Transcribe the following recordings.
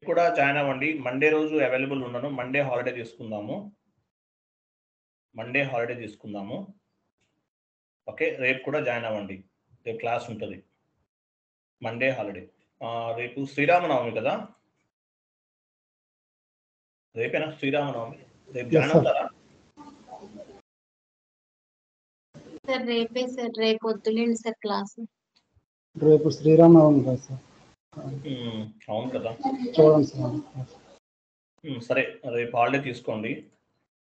కూడా జాయిన్ అవ్వండి. మండే రోజు అవైలబుల్ ఉన్నాను. మండే హాలిడే తీసుకుందాము. ఓకే, రేపు కూడా జాయిన్ అవ్వండి. రేపు క్లాస్ ఉంటుంది. Monday holiday. రేపు శ్రీరామనవమి కదా, రేపేనా శ్రీరామనవమి? రేపు జాయిన్ అవుతారా? సార్ రేపే సార్, రేపు వద్దులేండి సార్ క్లాస్. రేపు శ్రీరామనవమి కదా సార్. అవును కదా, చూడండి సార్. సరే రేపు హాలిడే తీసుకోండి.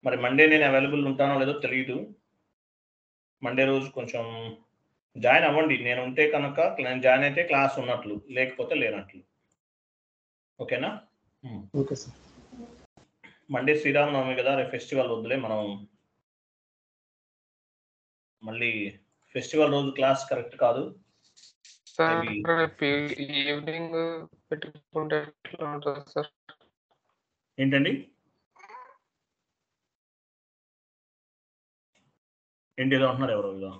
మరి మండే నేను అవైలబుల్ ఉంటానో లేదో తెలియదు. మండే రోజు కొంచెం జాయిన్ అవ్వండి. నేను ఉంటే కనుక నేను జాయిన్ అయితే క్లాస్ ఉన్నట్లు, లేకపోతే లేనట్లు. ఓకేనా? Okay sir. మండే శ్రీరామనవమి కదా, రేపు ఫెస్టివల్ వద్దులే. మనం మళ్ళీ ఫెస్టివల్ రోజు క్లాస్ కరెక్ట్ కాదు. ఈవినింగ్ పెట్టుకుంటే ఎట్లా ఉంటుంది సార్? ఏంటండి? ఏంటి ఏదో అంటున్నారు ఎవరో ఏదో.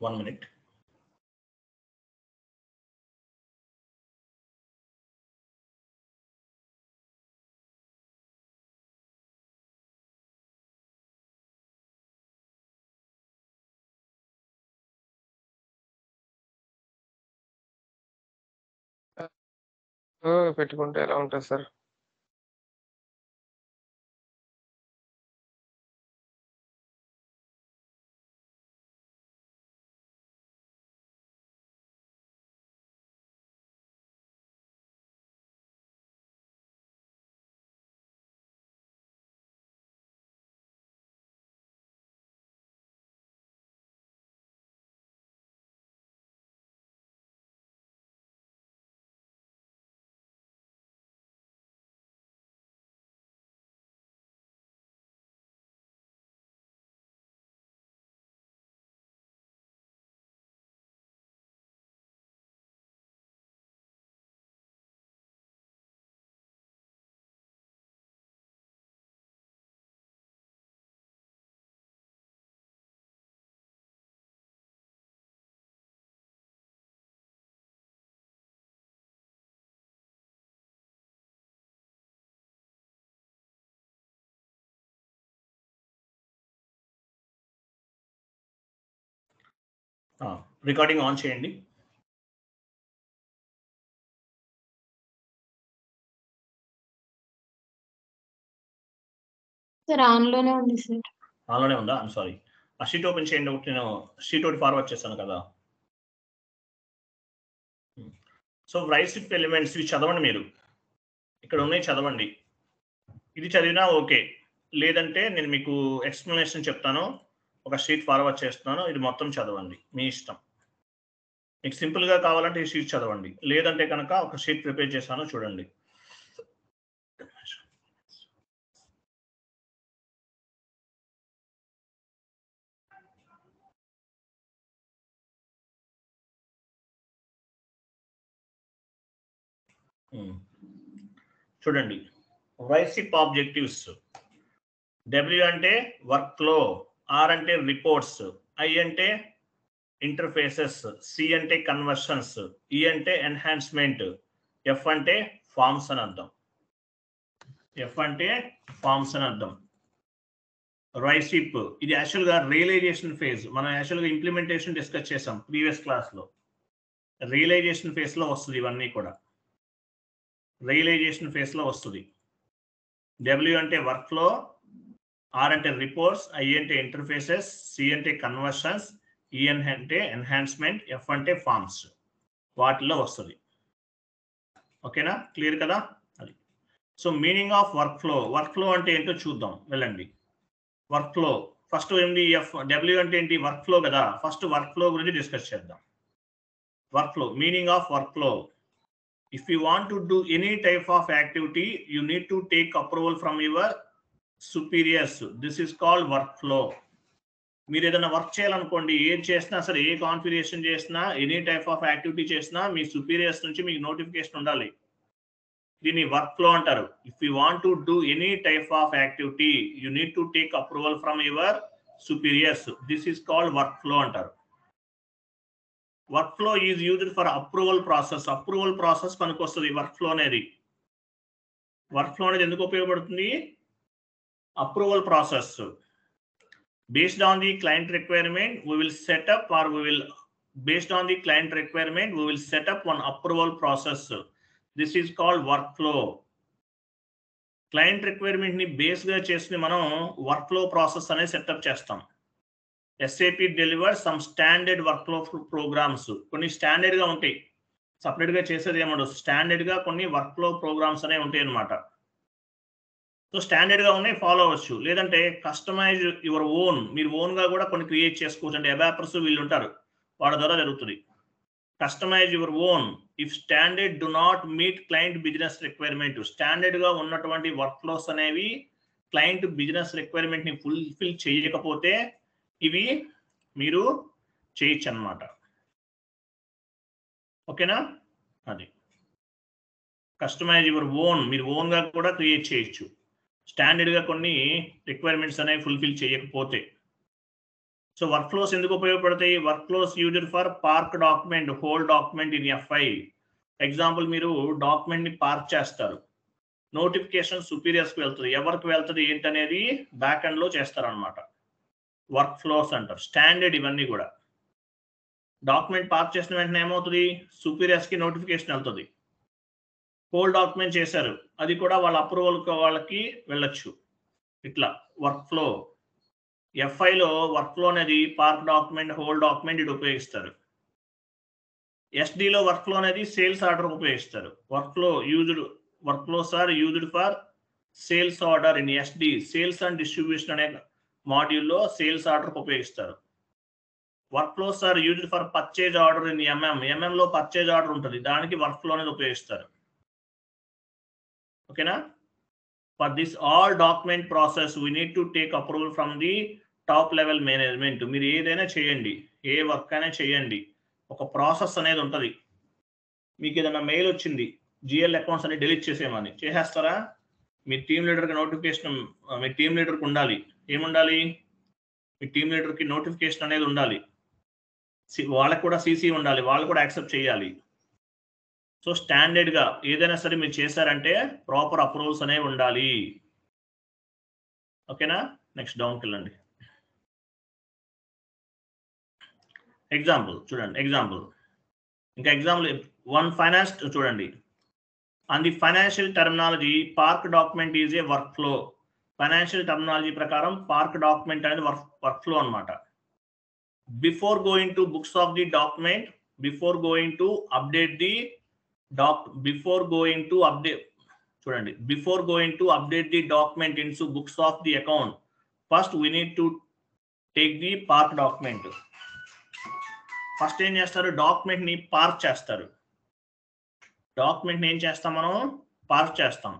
One minute. పెట్టుకుంటే ఎలా ఉంటుంది సార్? రికార్డింగ్ ఆన్ చేయండి. సార్ ఆన్లోనే ఉంది సార్. ఆన్లోనే ఉందా? I'm sorry. ఆ షీట్ ఓపెన్ చేయండి. ఒకటి నేను షీట్ ఒకటి ఫార్వర్డ్ చేశాను కదా. సో రైట్ షిఫ్ట్ ఎలిమెంట్స్ ఇవి చదవండి. మీరు ఇక్కడ ఉన్నాయి చదవండి. ఇది చదివినా ఓకే, లేదంటే నేను మీకు ఎక్స్ప్లెనేషన్ చెప్తాను, ఒక షీట్ ఫార్వర్డ్ చేస్తున్నాను, ఇది మొత్తం చదవండి, మీ ఇష్టం. మీకు సింపుల్గా కావాలంటే ఈ షీట్ చదవండి, లేదంటే కనుక ఒక షీట్ ప్రిపేర్ చేశాను చూడండి. చూడండి, వైసిప్ ఆబ్జెక్టివ్స్. డబ్ల్యూ అంటే వర్క్ ఫ్లో, ఆర్ అంటే రిపోర్ట్స్, ఐ అంటే ఇంటర్ఫేసెస్, సి అంటే కన్వర్షన్స్, ఈ అంటే ఎన్హాన్స్మెంట్, ఎఫ్ అంటే ఫార్మ్స్ అని అర్థం. రైసిప్ ఇది యాక్చువల్గా రియలైజేషన్ ఫేజ్. మనం యాక్చువల్గా ఇంప్లిమెంటేషన్ డిస్కస్ చేసాం ప్రీవియస్ క్లాస్లో. రియలైజేషన్ ఫేజ్లో వస్తుంది ఇవన్నీ కూడా, రియలైజేషన్ ఫేజ్లో వస్తుంది. డబ్ల్యూ అంటే వర్క్ ఫ్లో, ఆర్ అంటే రిపోర్ట్స్, ఐ అంటే ఇంటర్ఫేసెస్, సి అంటే కన్వర్షన్స్, ఈ అంటే ఎన్హాన్స్మెంట్, ఎఫ్ అంటే ఫార్మ్స్, వాటిల్లో వస్తుంది. ఓకేనా? క్లియర్ కదా? అది. So meaning of work flow అంటే ఏంటో చూద్దాం, వెళ్ళండి. వర్క్ ఫ్లో ఫస్ట్ ఏంటి? డబ్ల్యూ అంటే ఏంటి? వర్క్ ఫ్లో కదా. ఫస్ట్ వర్క్ ఫ్లో గురించి డిస్కస్ చేద్దాం. Work flow, meaning of work flow. If you want to do any type of activity, you need to take approval from your superiors. This is called workflow. మీరు ఏదైనా work చేయాలనుకోండి, ఏది చేసినా సరే, ఏ configuration చేసినా, any type of activity చేసినా మీ superiors నుంచి మీకు నోటిఫికేషన్ ఉండాలి. దీన్ని వర్క్ ఫ్లో అంటారు. If you want to do any type of activity you need to take approval from your superiors. This is called workflow అంటారు. Workflow is used for approval process. Approval process పనికొస్తుంది workflow అనేది. Workflow అనేది ఎందుకు ఉపయోగపడుతుంది? Approval process. Based on the client requirement, we will set up based on the client requirement, we will set up one approval process. This is called workflow. Client requirement ni base ga chesi మనం workflow process అనే setup చేస్తాం. SAP delivers some standard workflow programs. కొన్ని standard గా ఉంటాయి, separate గా చేసేది ఏమండదు. Standard గా కొన్ని వర్క్ఫ్లో ప్రోగ్రామ్స్ అనేవి ఉంటాయి అన్నమాట. సో స్టాండర్డ్ గా ఉన్నాయి, ఫాలో అవ్వచ్చు. లేదంటే కస్టమైజ్ యువర్ ఓన్, మీరు ఓన్ గా కూడా కొన్ని క్రియేట్ చేసుకోవచ్చు. అంటే అబాపర్స్ వీళ్ళు ఉంటారు, వాళ్ళ ద్వారా జరుగుతుంది. Customise your own if standard do not meet client business requirement. Standard గా ఉన్నటువంటి వర్క్ ఫ్లోస్ అనేవి క్లయింట్ బిజినెస్ రిక్వైర్మెంట్ ని ఫుల్ఫిల్ చేయకపోతే ఇవి మీరు చేయొచ్చు అన్నమాట. ఓకేనా? అది కస్టమైజ్ యువర్ ఓన్, మీరు ఓన్ గా కూడా క్రియేట్ చేయొచ్చు స్టాండర్డ్ గా కొన్ని రిక్వైర్మెంట్స్ అనేవి ఫుల్ఫిల్ చేయకపోతే. సో వర్క్ ఫ్లోస్ ఎందుకు ఉపయోగపడతాయి? Work flows used for park document, hold document in FI. Example, మీరు డాక్యుమెంట్ ని పార్క్ చేస్తారు, నోటిఫికేషన్ సుపీరియర్స్ కి వెళ్తుంది. ఎవరికి వెళ్తుంది ఏంటనేది బ్యాక్ ఎండ్ లో చేస్తారు అనమాట. వర్క్ ఫ్లోస్ అంటారు. స్టాండర్డ్ ఇవన్నీ కూడా. డాక్యుమెంట్ పార్క్ చేసిన వెంటనే ఏమవుతుంది? సుపీరియర్స్ కి నోటిఫికేషన్ వెళ్తుంది. హోల్డ్ డాక్యుమెంట్ చేశారు, అది కూడా వాళ్ళ అప్రూవల్ వాళ్ళకి వెళ్ళొచ్చు. ఇట్లా వర్క్ ఫ్లో. FIలో వర్క్ ఫ్లో అనేది పార్క్ డాక్యుమెంట్, హోల్డ్ డాక్యుమెంట్ ఇది ఉపయోగిస్తారు. SDలో వర్క్ ఫ్లో అనేది సేల్స్ ఆర్డర్ ఉపయోగిస్తారు. Workflows are used for sales order in SD. Sales and distribution అనే మాడ్యూల్లో సేల్స్ ఆర్డర్ ఉపయోగిస్తారు. Workflows are used for purchase order in MM లో purchase order ఉంటుంది, దానికి వర్క్ ఫ్లో అనేది ఉపయోగిస్తారు. ఓకేనా? For this all document process we need to take approval from the top level management. మీరు ఏదైనా చేయండి, ఏ వర్క్ అయినా చేయండి, ఒక ప్రాసెస్ అనేది ఉంటుంది. మీకు ఏదైనా మెయిల్ వచ్చింది, GL అకౌంట్స్ అని డిలీట్ చేసేయమని, చేసేస్తారా? మీ టీమ్ లీడర్కి నోటిఫికేషన్, మీ టీమ్ లీడర్కి ఉండాలి. ఏముండాలి? మీ టీమ్ లీడర్కి నోటిఫికేషన్ అనేది ఉండాలి. వాళ్ళకి కూడా CC ఉండాలి, వాళ్ళు కూడా యాక్సెప్ట్ చేయాలి. సో స్టాండర్డ్ గా ఏదైనా సరే మీరు చేశారంటే ప్రాపర్ అప్రూవల్స్ అనేవి ఉండాలి. ఓకేనా? నెక్స్ట్ డౌన్కి వెళ్ళండి. ఎగ్జాంపుల్ చూడండి. ఇంకా ఎగ్జాంపుల్ 1 ఫైనాన్స్ చూడండి. On the financial terminology park document is a work flow. Financial terminology ప్రకారం పార్క్ డాక్యుమెంట్ అనేది వర్క్ ఫ్లో అనమాట. Before going to books of the document, before going to update the before going to update the document into books of the account, first we need to take the park document. First ఏం చేస్తారు? Document ని park చేస్తారు. Document ని ఏం చేస్తాం? మనం park చేస్తాం.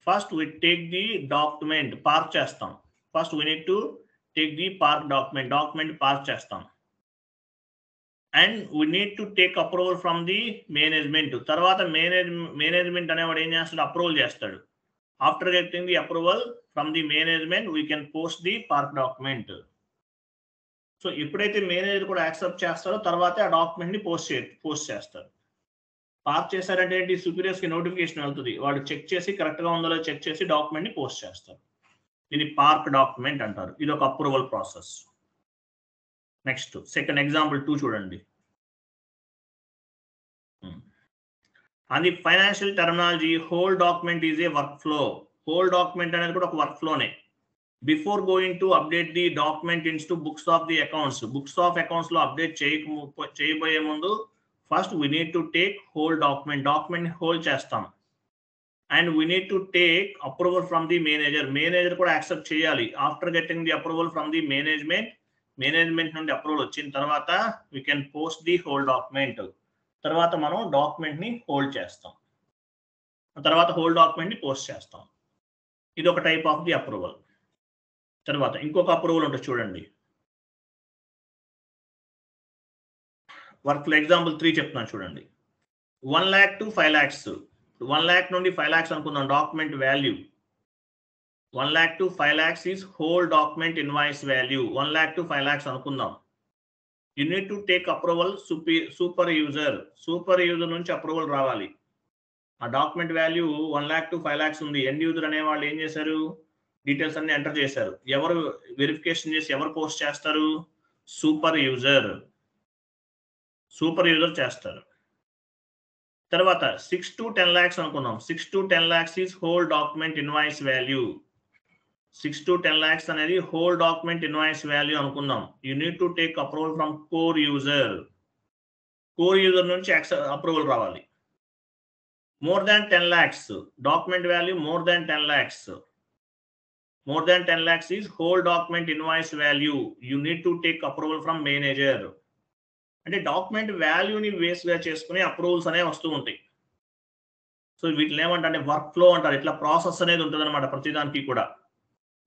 First we take the document, park చేస్తాం. First we need to take the park document park చేస్తాం. And we need to take approval from the management. తర్వాత మేనేజ్మెంట్ అనేవాడు ఏం చేస్తాడు? అప్రూవల్ చేస్తాడు. After getting the approval from the management we can post the park document. So ఎప్పుడైతే manager కూడా accept చేస్తారో తర్వాతే ఆ డాక్యుమెంట్ ని పోస్ట్ చేస్తారు. పార్క్ చేశారంటే ఏంటి? సుపీరియర్స్ కి నోటిఫికేషన్ వెళ్తుంది, వాడు చెక్ చేసి కరెక్ట్ గా ఉందో చెక్ చేసి డాక్యుమెంట్ ని పోస్ట్ చేస్తారు. దీన్ని పార్క్ డాక్యుమెంట్ అంటారు. ఇది ఒక approval process. Next second example 2 చూడండి. On the financial terminology hold document is a workflow. Hold document అనేది కూడా ఒక వర్క్ ఫ్లోనే. Before going to update the document into books of the accounts, books of accounts లో update చేయబోయే ముందు first we need to take hold document hold చేస్తాం. And we need to take approval from the manager కూడా accept చేయాలి. After getting the approval from the management నుండి approval వచ్చిన తర్వాత we can post the whole document. తర్వాత మనం document ని hold చేస్తాం, తర్వాత హోల్ డాక్యుమెంట్ ని పోస్ట్ చేస్తాం. ఇది ఒక టైప్ ఆఫ్ ది అప్రూవల్. తర్వాత ఇంకొక అప్రూవల్ ఉంటుంది చూడండి. వర్క్ ఎగ్జాంపుల్ 3 చెప్తున్నాను చూడండి. 1 lakh to 5 lakhs 1 lakh నుండి 5 lakhs అనుకుందాం document value. 1 lakh to 5 lakhs is whole document invoice value. 1 lakh to 5 lakhs అనుకుందాం. You need to take approval super user. Super user నుంచి అప్రూవల్ రావాలి. ఆ document value 1 lakh to 5 lakhs ఉంది. End user అనే వాళ్ళు ఏం చేశారు, డీటెయిల్స్ అన్ని ఎంటర్ చేశారు. ఎవరు వెరిఫికేషన్ చేసి ఎవరు పోస్ట్ చేస్తారు, సూపర్ యూజర్ చేస్తారు. తర్వాత 6 to 10 lakhs అనుకుందాం. 6 to 10 lakhs is whole document invoice value. 6 to 10 lakhs అనేది whole document invoice value అనుకుందాం. You need to take approval from core user. core user నుంచి అప్రూవల్ రావాలి. More than 10 lakhs document value more than 10 lakhs. More than 10 lakhs is whole document invoice value. You need to take approval from manager. అంటే document వాల్యూని బేస్గా చేసుకుని approvals అనేవి వస్తూ ఉంటాయి. So వీటిని ఏమంటే వర్క్ ఫ్లో అంటారు. ఇట్లా ప్రాసెస్ అనేది ఉంటుంది అనమాట ప్రతిదానికి కూడా.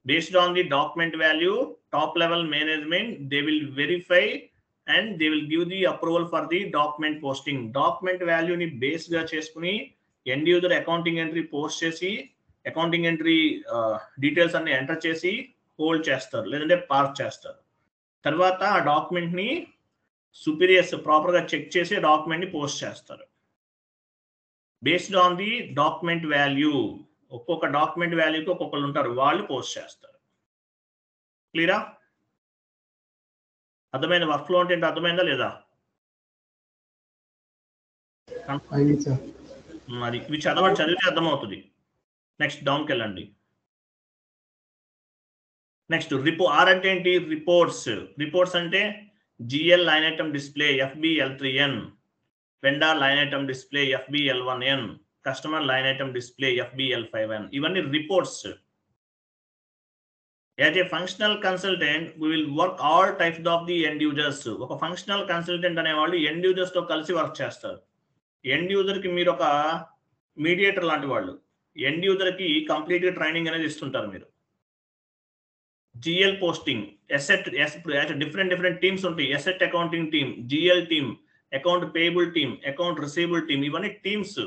Based on the document value top level management they will verify and they will give the approval for the document posting. Document వాల్యూని బేస్గా చేసుకుని end user accounting entry post చేసి అకౌంటింగ్ ఎంట్రీ డీటెయిల్స్ అన్ని enter చేసి hold చేస్తారు, లేదంటే park చేస్తారు. తర్వాత ఆ డాక్యుమెంట్ని సుపీరియర్స్ ప్రాపర్గా చెక్ చేసి డాక్యుమెంట్ని పోస్ట్ చేస్తారు. Based on the document value ఒక్కొక్క డాక్యుమెంట్ వాల్యూకి ఒక్కొక్కరు ఉంటారు, వాళ్ళు పోస్ట్ చేస్తారు. క్లియరా? అర్థమైంది? వర్క్ ఫ్లో అంటే అర్థమైందా లేదా? మరి ఇవి చదివితే అర్థమవుతుంది. నెక్స్ట్ డౌన్కి వెళ్ళండి. నెక్స్ట్ ఆర్ అంటే ఏంటి? రిపోర్ట్స్ అంటే GL line item display FBL3N, vendor line item display FBL1N, customer line item display FBL5N. ఇవన్నీ reports. As a functional consultant we will work all types of the end users. ఒక functional consultant అనేవాళ్ళు end యూజర్స్తో కలిసి work చేస్తారు. End యూజర్కి మీరు ఒక mediator లాంటి వాళ్ళు. End యూజర్కి కంప్లీట్గా ట్రైనింగ్ అనేది ఇస్తుంటారు మీరు. జిఎల్ పోస్టింగ్, డిఫరెంట్ టీమ్స్ ఉంటాయి. Asset accounting team, GL team, account payable team, account receivable team, ఇవన్నీ టీమ్స్.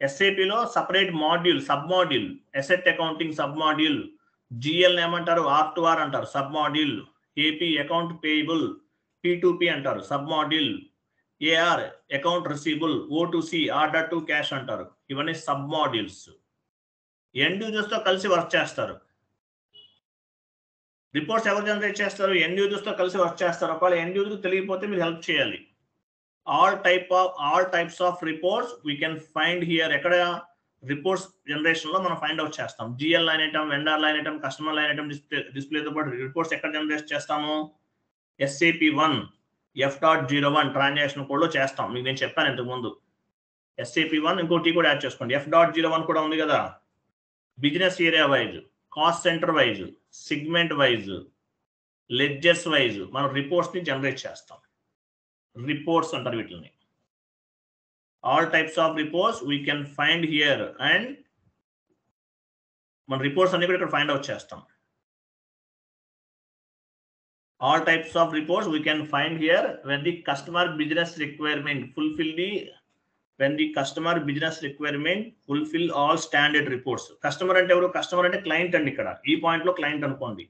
ఎస్ఏపిలో separate module, sub module, asset accounting sub module, GL ఏమంటారు R2R అంటారు sub module, AP account payable P2P అంటారు sub module, AR account receivable O2C order to cash అంటారు. ఇవన్నీ sub modules. End యూజర్స్తో కలిసి work చేస్తారు. Reports ఎవరు generate చేస్తారు? End యూజర్స్తో కలిసి వర్క్ చేస్తారు. ఒకవేళ ఎండ్ యూజర్ తెలియకపోతే మీరు హెల్ప్ చేయాలి. All types of reports we can find here. ఎక్కడ రిపోర్ట్స్ జనరేషన్లో మనం ఫైండ్ అవుట్ చేస్తాం. GL line item, vendor line item, customer line item డిస్ప్లేతో పాటు రిపోర్ట్స్ ఎక్కడ జనరేట్ చేస్తాము? SAP1 F.01 ట్రాన్సాక్షన్ కోడ్లో చేస్తాం. మీకు నేను చెప్పాను ఇంతకుముందు. SAP1 ఇంకోటి కూడా యాడ్ చేసుకోండి. F.01 కూడా ఉంది కదా. Business area wise, cost centre wise, segment wise, ledgers wise మనం రిపోర్ట్స్ని జనరేట్ చేస్తాం. రిపోర్ట్స్ అంటారు వీటిని. All types of reports we can find here and మన రిపోర్ట్స్ అన్ని కూడా ఇక్కడ ఫైండ్ అవుట్ చేస్తాం. All types of reports we can find here when the customer business requirement fulfill all standard reports. Customer అంటే ఎవరు? Customer అంటే client అండి. ఇక్కడ ఈ పాయింట్ లో క్లయింట్ అనుకోండి.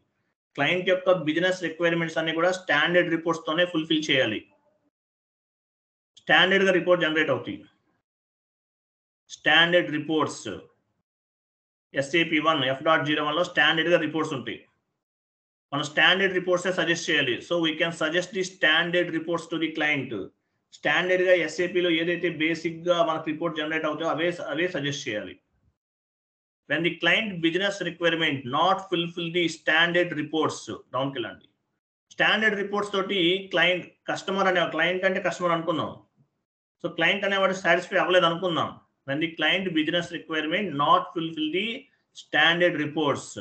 క్లయింట్ యొక్క బిజినెస్ రిక్వైర్మెంట్స్ అన్ని కూడా స్టాండర్డ్ రిపోర్ట్స్ తోనే ఫుల్ఫిల్ చేయాలి. స్టాండర్డ్ గా రిపోర్ట్ జనరేట్ అవుతాయి. స్టాండర్డ్ రిపోర్ట్స్ SAP1 F.01 లో స్టాండర్డ్ గా రిపోర్ట్స్ ఉంటాయి. మనం స్టాండర్డ్ రిపోర్ట్స్ సజెస్ట్ చేయాలి. So we can suggest the standard reports to the client. Standard గా SAPలో ఏదైతే బేసిక్ గా మనకు రిపోర్ట్ జనరేట్ అవుతాయో అవే సజెస్ట్ చేయాలి. When the client business requirement not fulfil the standard reports, డౌన్కి వెళ్ళండి. స్టాండర్డ్ రిపోర్ట్స్ తోటి క్లయింట్ క్లయింట్ అంటే కస్టమర్ అనుకున్నాం. సో క్లయింట్ అనేవాడు సాటిస్ఫై అవ్వలేదు అనుకుందాం. When the client business requirement not fulfil the standard reports,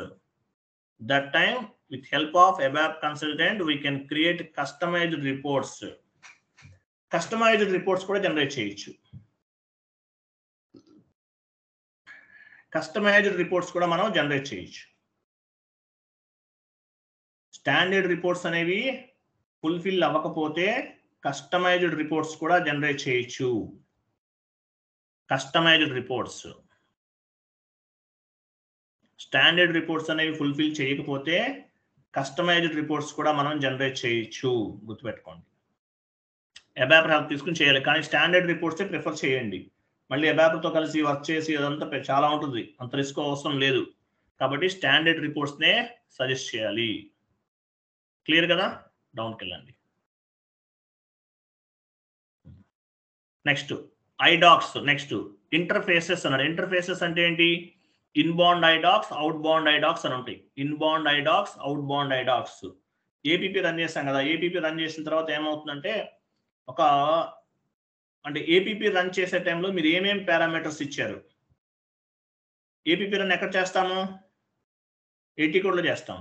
that time with help of ABAP consultant we can create customized reports. Customized reports కూడా generate చేయొచ్చు. Customised reports కూడా మనం generate చేయొచ్చు. Standard reports అనేవి fulfil అవ్వకపోతే customised reports కూడా generate చేయొచ్చు. Customised reports. Standard reports అనేవి ఫుల్ఫిల్ చేయకపోతే కస్టమైజ్డ్ రిపోర్ట్స్ కూడా మనం జనరేట్ చేయొచ్చు, గుర్తుపెట్టుకోండి. అబాప్ హెల్ప్ తీసుకుని చేయాలి, కానీ స్టాండర్డ్ రిపోర్ట్సే ప్రిఫర్ చేయండి. మళ్ళీ అబాప్తో కలిసి వర్క్ చేసి అదంతా చాలా ఉంటుంది, అంత రిస్క్ అవసరం లేదు. కాబట్టి స్టాండర్డ్ రిపోర్ట్స్నే సజెస్ట్ చేయాలి. క్లియర్ కదా? డౌన్కి వెళ్ళండి. నెక్స్ట్ ఐడాక్స్. నెక్స్ట్ ఇంటర్ఫేసెస్ అన్నాడు. ఇంటర్ఫేసెస్ అంటే ఏంటి? ఇన్బౌండ్ ఐడాక్స్, అవుట్ బౌండ్ ఐడాక్స్ అని ఉంటాయి. Inbound ఐడాక్స్, out bound ఐడాక్స్. APP run చేస్తాం కదా, ఏపీపీ రన్ చేసిన తర్వాత ఏమవుతుందంటే అంటే ఏపీపీ రన్ చేసే టైంలో మీరు ఏమేమి పారామీటర్స్ ఇచ్చారు? ఏపీపీ రన్ ఎక్కడ చేస్తాము? ఏటీ కోడ్లో చేస్తాం.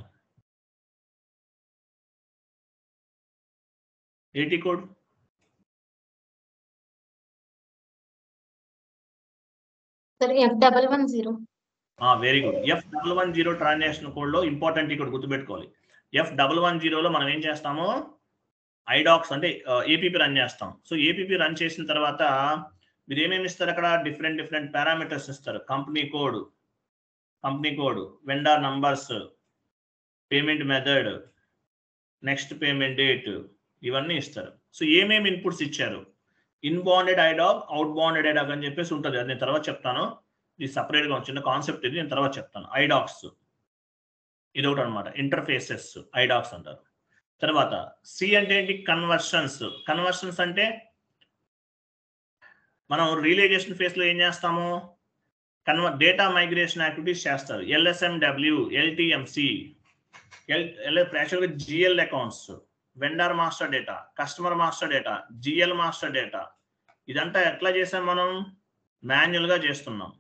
ఏటీ code F110. Very good. F110 transaction code లో ఇంపార్టెంట్ ఇక్కడ గుర్తుపెట్టుకోవాలి. F110లో మనం ఏం చేస్తాము? ఐడాక్స్ అంటే ఏపీపీ రన్ చేస్తాం. సో ఏపీపీ రన్ చేసిన తర్వాత మీరు ఏమేమి ఇస్తారు? అక్కడ డిఫరెంట్ పారామీటర్స్ ఇస్తారు. Company code, vendor numbers, payment method, next payment date, ఇవన్నీ ఇస్తారు. సో ఏమేమి ఇన్పుట్స్ ఇచ్చారు? ఇన్బౌండెడ్ ఐడాక్, అవుట్ బౌండెడ్ ఐడాక్ అని చెప్పేసి ఉంటుంది. అది నేను తర్వాత చెప్తాను. ఇది సపరేట్గా చిన్న కాన్సెప్ట్, ఇది నేను తర్వాత చెప్తాను. ఐడాక్స్ ఇది ఒకటి అనమాట. ఇంటర్ఫేసెస్ ఐడాక్స్ అంటారు. తర్వాత సి అంటే ఏంటి? కన్వర్షన్స్. కన్వర్షన్స్ అంటే మనం రియలైజేషన్ ఫేజ్లో ఏం చేస్తాము? డేటా మైగ్రేషన్ యాక్టివిటీస్ చేస్తారు. LSMW, LTMC, యాక్చువల్గా GL accounts, vendor master data, customer master data, GL master data, ఇదంతా ఎట్లా చేసాం? మనం మాన్యువల్గా చేస్తున్నాం.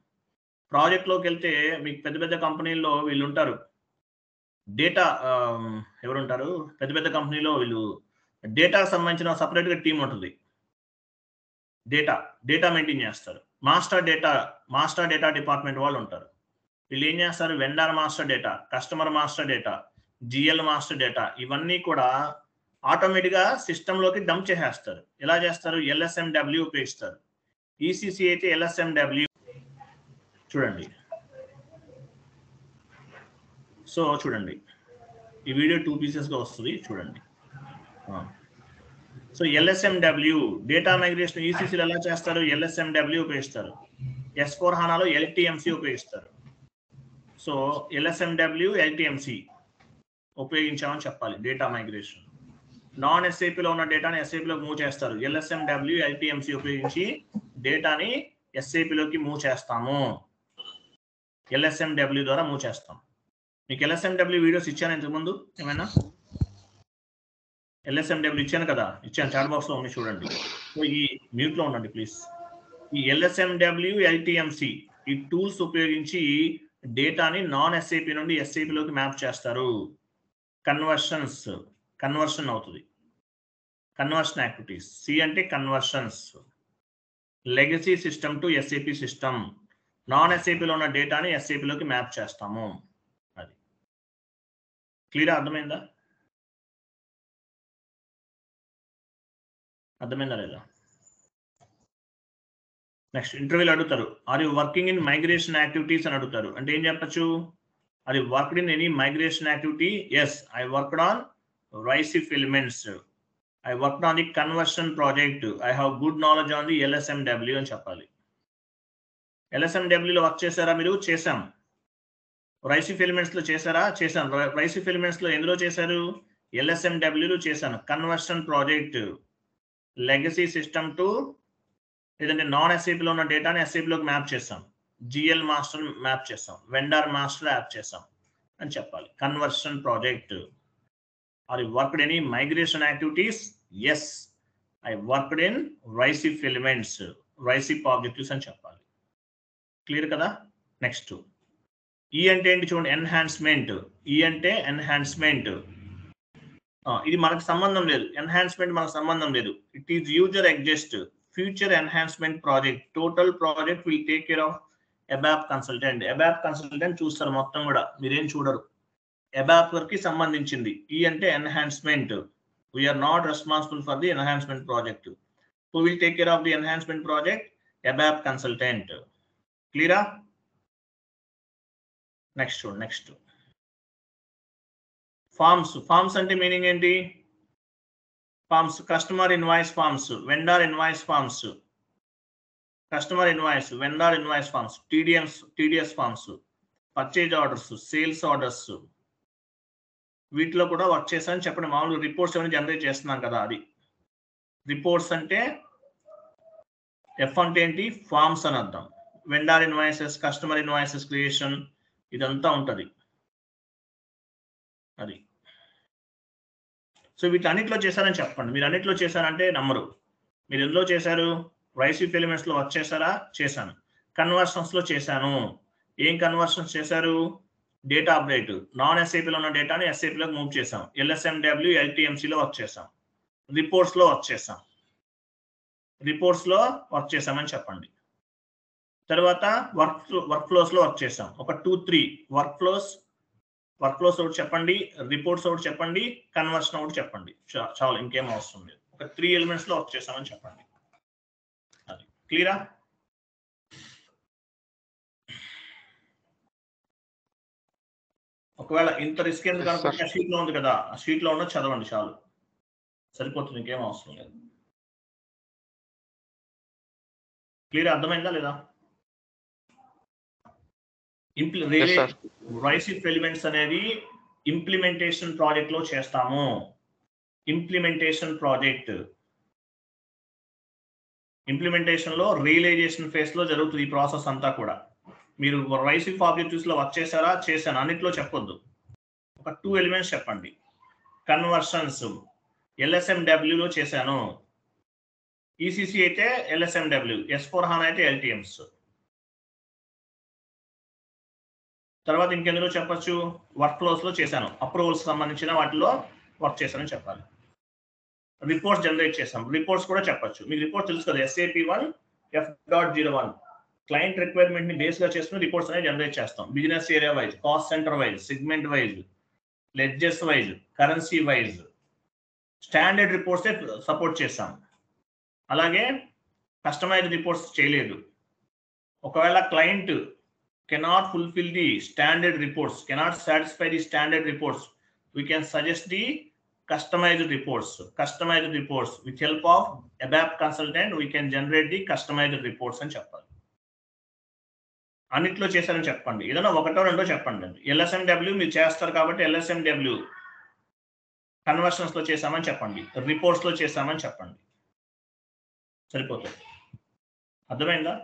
ప్రాజెక్ట్లోకి వెళ్తే మీకు పెద్ద కంపెనీల్లో వీళ్ళు ఉంటారు, డేటా ఎవరుంటారు? పెద్ద కంపెనీలో వీళ్ళు డేటాకు సంబంధించిన సపరేట్గా టీం ఉంటుంది. డేటా మెయింటైన్ చేస్తారు. మాస్టర్ డేటా డిపార్ట్మెంట్ వాళ్ళు ఉంటారు. వీళ్ళు ఏం చేస్తారు? Vendor master data, customer master data, GL master data, ఇవన్నీ కూడా ఆటోమేటిక్గా సిస్టంలోకి డంప్ చేసేస్తారు. ఎలా చేస్తారు? LSMW ఉపయోగిస్తారు. ECC అయితే LSMW చూడండి. సో చూడండి, ఈ వీడియో 2 పీసెస్గా వస్తుంది, చూడండి. సో LSMW డేటా మైగ్రేషన్ ECCలో ఎలా చేస్తారు? LSMW ఉపయోగిస్తారు. S/4HANAలో LTMC ఉపయోగిస్తారు. సో LSMW, LTMC ఉపయోగించామని చెప్పాలి. డేటా మైగ్రేషన్ నాన్ SAPలో ఉన్న డేటాని SAPలోకి మూవ్ చేస్తారు. LSMW, LTMC ఉపయోగించి డేటాని SAPలోకి మూవ్ చేస్తాము. LSMW ద్వారా మూవ్ చేస్తాం. మీకు LSMW వీడియోస్ ఇచ్చాను ఇంతకుముందు ఏమైనా? LSMW ఇచ్చాను కదా, ఇచ్చాను, చాట్ బాక్స్లో ఉంది చూడండి. సో ఈ మ్యూట్లో ఉండండి ప్లీజ్. ఈ LSMW, LTMC ఈ టూల్స్ ఉపయోగించి డేటాని నాన్ SAP నుండి SAPలోకి మ్యాప్ చేస్తారు. కన్వర్షన్ అవుతుంది. Conversion activities. సి అంటే conversions. Legacy system to SAP system. Non SAPలో ఉన్న డేటాని SAPలోకి మ్యాప్ చేస్తాము. అది క్లియర్? అర్థమైందా లేదా? నెక్స్ట్ ఇంటర్వ్యూలో అడుగుతారు, are you working in migration activities అని అడుగుతారు. అంటే ఏం చెప్పచ్చు? Are you worked in any migration activity? Yes, I worked on RISE elements. I worked on the conversion project. I have good knowledge on the LSMW అని చెప్పాలి. LSMW లో work చేశారా మీరు? చేశాం. RISE ఎలిమెంట్స్ లో చేశారా? చేశాను. RISE ఎలిమెంట్స్ లో ఎందులో చేశారు? LSMW లో చేశాను. Conversion project, legacy system to లేదంటే నాన్ SAP లో ఉన్న డేటాని SAPలోకి మ్యాప్ చేస్తాం. GL మాస్టర్ మ్యాప్ చేస్తాం. వెండర్ మాస్టర్ యాప్ చేస్తాం అని చెప్పాలి. Conversion project. Are you worked any migration activities? Yes, I worked in RISE elements, RISE objectives అని చెప్పాలి. క్లియర్ కదా? నెక్స్ట్ ఈ అంటే ఏంటి చూడండి, ఎన్హాన్స్మెంట్. ఈ అంటే ఎన్హాన్స్మెంట్. ఇది మనకు సంబంధం లేదు. ఎన్హాన్స్మెంట్ మనకు సంబంధం లేదు. It is user adjust future enhancement project. Total project will take care of ABAP consultant. ABAP consultant చూస్తారు మొత్తం కూడా, మీరేం చూడరు. అబాప్ కి సంబంధించింది. ఈ అంటే enhancement. We are not responsible for the enhancement project. Who will take care of the enhancement project? ABAP consultant. Clear? Next. Forms అంటే meaning ఏంటి? Forms, customer invoice forms, vendor invoice forms, customer invoice, vendor invoice forms, TDS forms, purchase orders, sales orders, వీటిలో కూడా work చేశాను చెప్పండి. మామూలుగా reports ఏమైనా generate చేస్తున్నాం కదా, అది రిపోర్ట్స్ అంటే ఎఫ్ అంటే ఏంటి? ఫార్మ్స్ అని అర్థం. Vendor invoices, customer invoices creation, ఇదంతా ఉంటుంది అది. సో వీటన్నిటిలో చేశారని చెప్పండి. మీరు అన్నిట్లో చేశారంటే నమ్మరు. మీరు ఎందులో చేశారు? వైసీపీ ఎలిమెంట్స్లో వర్క్ చేశారా? చేశాను. కన్వర్షన్స్లో చేశాను. ఏం కన్వర్షన్స్ చేశారు? డేటా అప్డేట్, నాన్ ఎస్ఐపిలో ఉన్న డేటాని ఎస్ఐపిలోకి మూవ్ చేసాం. LSMW LTMCలో వర్క్ చేసాం. రిపోర్ట్స్లో వర్క్ చేసామని చెప్పండి. తర్వాత వర్క్ ఫ్లోస్లో వర్క్ చేసాం. ఒక 2-3 వర్క్ ఫ్లోస్ ఒకటి చెప్పండి, రిపోర్ట్స్ ఒకటి చెప్పండి, కన్వర్షన్ ఒకటి చెప్పండి. చాలు, ఇంకేం అవసరం లేదు. ఒక 3 ఎలిమెంట్స్లో వర్క్ చేసామని చెప్పండి. అది క్లియరా? ఒకవేళ ఇంత రిస్క్ ఎందుకు అనుకుంటే ఆ షీట్లో ఉంది కదా, ఆ షీట్లో ఉన్న చదవండి చాలు, సరిపోతుంది, ఇంకేం అవసరం లేదు. క్లియర్? అర్థమైందా లేదా? వైసీప్ ఎలిమెంట్స్ అనేది ఇంప్లిమెంటేషన్ ప్రాజెక్ట్ లో చేస్తాము. ఇంప్లిమెంటేషన్ లో రియలైజేషన్ ఫేజ్ లో జరుగుతుంది ఈ ప్రాసెస్ అంతా కూడా. మీరు వైసీప్ ఆబ్జెక్టివ్స్ లో వర్క్ చేశారా? చేశాను. అన్నిట్లో చెప్పొద్దు, ఒక 2 ఎలిమెంట్స్ చెప్పండి. కన్వర్షన్స్ LSMW లో చేశాను. ECC అయితే LSMW, S/4HANA అయితే LTMs. తర్వాత ఇంకెందులో చెప్పచ్చు? వర్క్ ఫ్లోస్ లో చేశాను. అప్రూవల్స్ సంబంధించిన వాటిలో వర్క్ చేశానని చెప్పాలి. రిపోర్ట్స్ జనరేట్ చేసాం. రిపోర్ట్స్ కూడా చెప్పచ్చు. మీకు రిపోర్ట్ తెలుసు కదా, SAP1 F.01 క్లయింట్ రిక్వైర్మెంట్ ని బేస్ గా చేసుకుని రిపోర్ట్స్ అనేది జనరేట్ చేస్తాం. Business area wise, cost centre wise, segment wise, ledges wise, currency wise standard reports support చేస్తాం. అలాగే కస్టమైజ్డ్ రిపోర్ట్స్ చేయలేదు. ఒకవేళ client cannot fulfill the standard reports, cannot satisfy the standard reports, we can suggest the customized reports. With help of ABAP consultant we can generate the customized reports అని చెప్పాలి. అన్నిట్లో చేశారని చెప్పండి. ఏదైనా ఒకటో రెండో చెప్పండి. LSMW మీరు చేస్తారు కాబట్టి LSMW కన్వర్షన్స్ లో చేశామని చెప్పండి, రిపోర్ట్స్ లో చేశామని చెప్పండి, సరిపోతుంది. అర్థమైందా?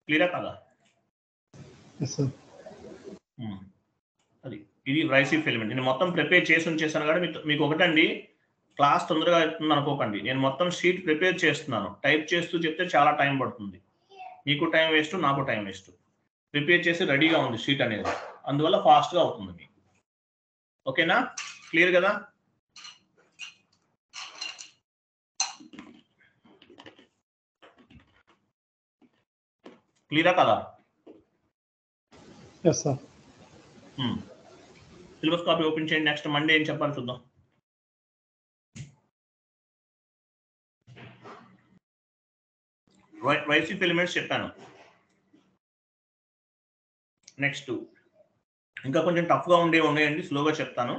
క్లియరా కదా? అది ఇది వైసీప్ ఎలిమెంట్. నేను మొత్తం ప్రిపేర్ చేసి ఉంచేసాను కాబట్టి మీకు ఒకటండి, క్లాస్ తొందరగా అవుతుంది అనుకోకండి. నేను మొత్తం షీట్ ప్రిపేర్ చేస్తున్నాను. టైప్ చేస్తూ చెప్తే చాలా టైం పడుతుంది. మీకు టైం వేస్ట్, నాకు టైం వేస్ట్. ప్రిపేర్ చేసి రెడీగా ఉంది షీట్ అనేది, అందువల్ల ఫాస్ట్గా అవుతుంది మీకు. ఓకేనా? క్లియర్ కదా? క్లియరా కదా? Yes sir. Syllabus copy open చేయండి. నెక్స్ట్ మండే ఏం చెప్పాలి చూద్దాం. వైసీప్ ఎలిమెంట్స్ చెప్పాను. నెక్స్ట్ ఇంకా కొంచెం టఫ్గా ఉన్నాయండి, స్లోగా చెప్తాను.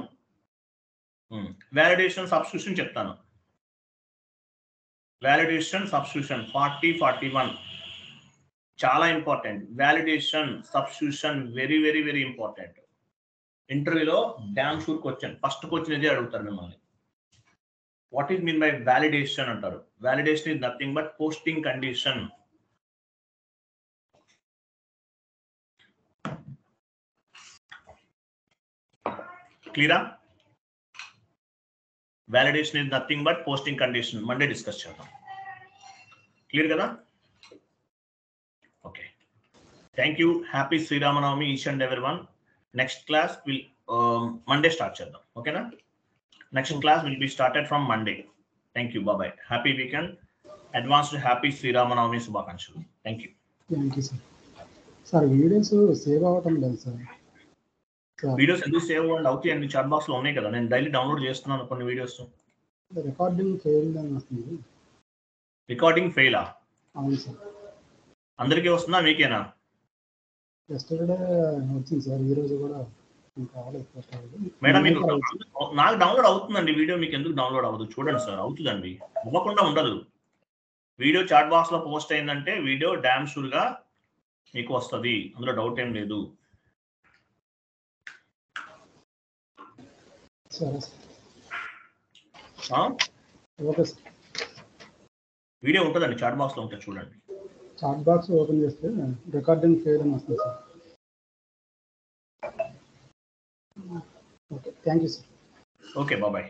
వ్యాలిడేషన్ సబ్స్క్రిప్షన్ చెప్తాను. వ్యాలిడేషన్ సబ్స్క్రిప్షన్ 40-41 చాలా important. Validation substitution very very very important. ఇంటర్వ్యూలో damn sure question, first question ఇదే అడుగుతారు మిమ్మల్ని. What is mean by validation అంటారు. Validation is nothing but posting condition. క్లియరా? Validation is nothing but posting condition. Monday discuss చేద్దాం. Clear కదా? Okay. Thank you. Happy Sri Ramanavami each and everyone. Next class will Monday start chedam. Okay na? Next class will be started from Monday. Thank you. Bye bye. Happy weekend. Advanced happy Sri Ramanavami Subhakankshalu. Thank you. Thank you sir. Sir, videos save అవటం లేదు sir. Videos ఎందుకు save అవుతాయి అండి? Chat box లో ఉన్నాయి కదా, నేను daily download చేస్తున్నాను కొన్ని వీడియోస్. రికార్డింగ్ ఫెయిల్డ్ అని వస్తుంది. రికార్డింగ్ ఫెయిలా? అవును సార్. అందరికీ వస్తుందా మీకేనా? ఎస్టర్డే వచ్చింది సార్, ఈ రోజు కూడా ఇంకా అవ్వలేదు. మేడం మీకు నాకు డౌన్లోడ్ అవుతుందండి వీడియో, మీకు ఎందుకు డౌన్లోడ్ అవ్వదు? చూడండి సార్, అవుతుందండి, అవ్వకుండా ఉండదు. వీడియో చాట్ బాక్స్ లో పోస్ట్ అయిందంటే వీడియో డామ్ షూర్ గా మీకు వస్తుంది, అందులో డౌట్ ఏం లేదు. సరే సార్, ఓకే సార్. వీడియో ఉంటుందండి, చాట్ బాక్స్ లో ఉంటుంది చూడండి. చాట్ బాక్స్ ఓపెన్ చేస్తే రికార్డింగ్ ఫెయిల్ అని వస్తుంది sir. Okay, thank you sir. Okay, bye.